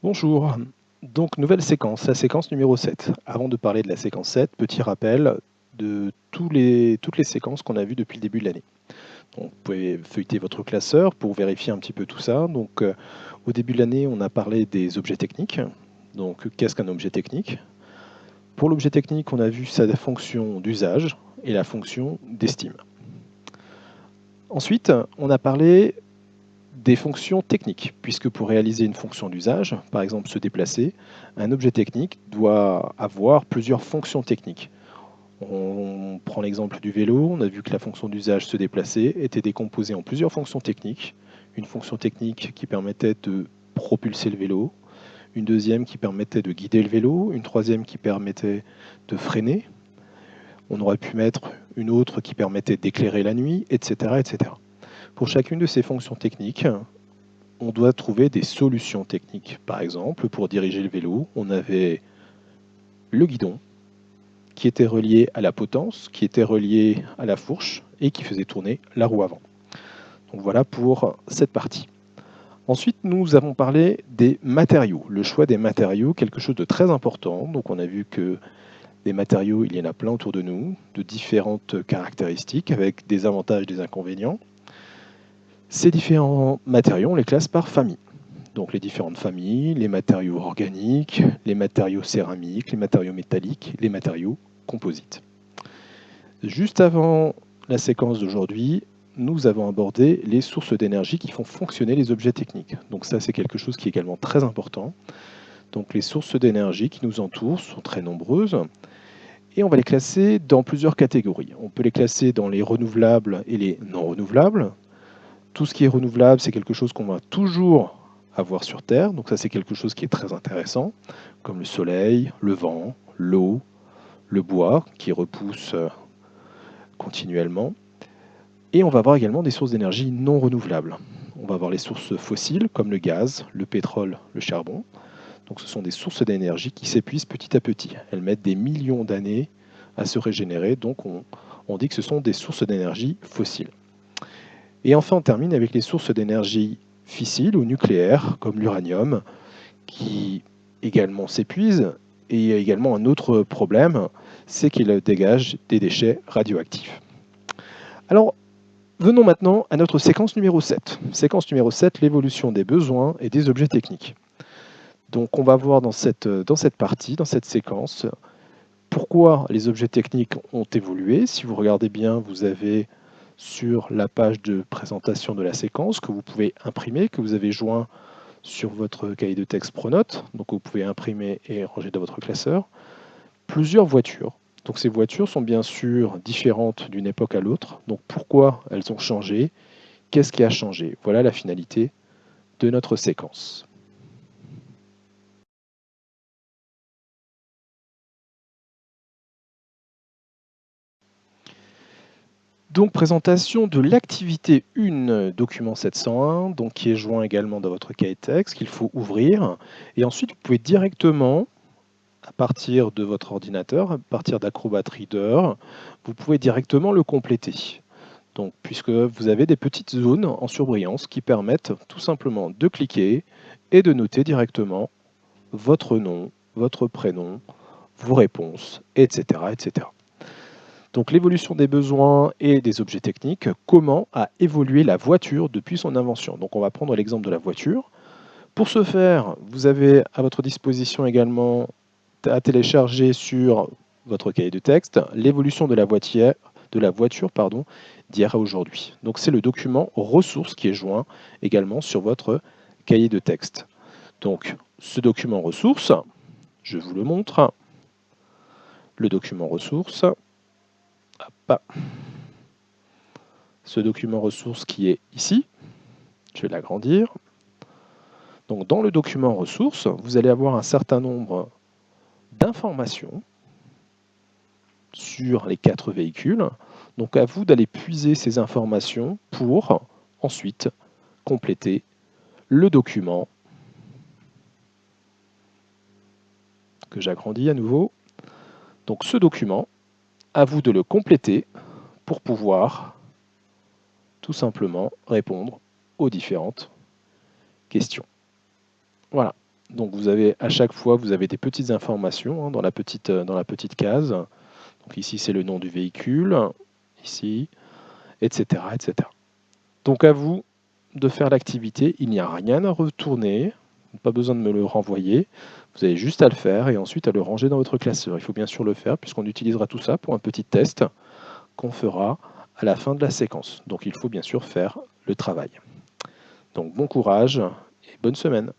Bonjour, donc nouvelle séquence, la séquence numéro 7. Avant de parler de la séquence 7, petit rappel de toutes les séquences qu'on a vues depuis le début de l'année. Donc, vous pouvez feuilleter votre classeur pour vérifier un petit peu tout ça. Donc, au début de l'année, on a parlé des objets techniques. Donc, qu'est-ce qu'un objet technique? Pour l'objet technique, on a vu sa fonction d'usage et la fonction d'estime. Ensuite, on a parlé des fonctions techniques, puisque pour réaliser une fonction d'usage, par exemple se déplacer, un objet technique doit avoir plusieurs fonctions techniques. On prend l'exemple du vélo, on a vu que la fonction d'usage se déplacer était décomposée en plusieurs fonctions techniques. Une fonction technique qui permettait de propulser le vélo, une deuxième qui permettait de guider le vélo, une troisième qui permettait de freiner. On aurait pu mettre une autre qui permettait d'éclairer la nuit, etc., etc. Pour chacune de ces fonctions techniques, on doit trouver des solutions techniques. Par exemple, pour diriger le vélo, on avait le guidon qui était relié à la potence, qui était relié à la fourche et qui faisait tourner la roue avant. Donc voilà pour cette partie. Ensuite, nous avons parlé des matériaux, le choix des matériaux, quelque chose de très important. Donc on a vu que des matériaux, il y en a plein autour de nous, de différentes caractéristiques, avec des avantages et des inconvénients. Ces différents matériaux, on les classe par famille. Donc les différentes familles, les matériaux organiques, les matériaux céramiques, les matériaux métalliques, les matériaux composites. Juste avant la séquence d'aujourd'hui, nous avons abordé les sources d'énergie qui font fonctionner les objets techniques. Donc ça, c'est quelque chose qui est également très important. Donc les sources d'énergie qui nous entourent sont très nombreuses et on va les classer dans plusieurs catégories. On peut les classer dans les renouvelables et les non renouvelables. Tout ce qui est renouvelable, c'est quelque chose qu'on va toujours avoir sur Terre. Donc ça, c'est quelque chose qui est très intéressant, comme le soleil, le vent, l'eau, le bois, qui repousse continuellement. Et on va avoir également des sources d'énergie non renouvelables. On va avoir les sources fossiles, comme le gaz, le pétrole, le charbon. Donc ce sont des sources d'énergie qui s'épuisent petit à petit. Elles mettent des millions d'années à se régénérer, donc on dit que ce sont des sources d'énergie fossiles. Et enfin, on termine avec les sources d'énergie fissiles ou nucléaires, comme l'uranium, qui également s'épuisent. Et il y a également un autre problème, c'est qu'il dégage des déchets radioactifs. Alors, venons maintenant à notre séquence numéro 7. Séquence numéro 7, l'évolution des besoins et des objets techniques. Donc, on va voir dans cette partie, dans cette séquence, pourquoi les objets techniques ont évolué. Si vous regardez bien, vous avez sur la page de présentation de la séquence que vous pouvez imprimer, que vous avez joint sur votre cahier de texte Pronote, donc vous pouvez imprimer et ranger dans votre classeur, plusieurs voitures. Donc ces voitures sont bien sûr différentes d'une époque à l'autre. Donc pourquoi elles ont changé? Qu'est-ce qui a changé? Voilà la finalité de notre séquence. Donc présentation de l'activité 1 document 701, donc qui est joint également dans votre cahier de texte, qu'il faut ouvrir. Et ensuite, vous pouvez directement, à partir de votre ordinateur, à partir d'Acrobat Reader, vous pouvez directement le compléter. Donc, puisque vous avez des petites zones en surbrillance qui permettent tout simplement de cliquer et de noter directement votre nom, votre prénom, vos réponses, etc. etc. Donc l'évolution des besoins et des objets techniques, comment a évolué la voiture depuis son invention. Donc on va prendre l'exemple de la voiture. Pour ce faire, vous avez à votre disposition également à télécharger sur votre cahier de texte l'évolution de la voiture d'hier à aujourd'hui. Donc c'est le document ressources qui est joint également sur votre cahier de texte. Donc ce document ressources, je vous le montre. Le document ressources, hop, ce document ressources qui est ici, je vais l'agrandir. Donc dans le document ressources, vous allez avoir un certain nombre d'informations sur les 4 véhicules. Donc à vous d'aller puiser ces informations pour ensuite compléter le document que j'agrandis à nouveau. Donc ce document, à vous de le compléter pour pouvoir tout simplement répondre aux différentes questions. Voilà. Donc vous avez à chaque fois, vous avez des petites informations dans dans la petite case. Donc ici, c'est le nom du véhicule, ici, etc., etc. Donc à vous de faire l'activité. Il n'y a rien à retourner, pas besoin de me le renvoyer. Vous avez juste à le faire et ensuite à le ranger dans votre classeur. Il faut bien sûr le faire puisqu'on utilisera tout ça pour un petit test qu'on fera à la fin de la séquence. Donc il faut bien sûr faire le travail. Donc bon courage et bonne semaine.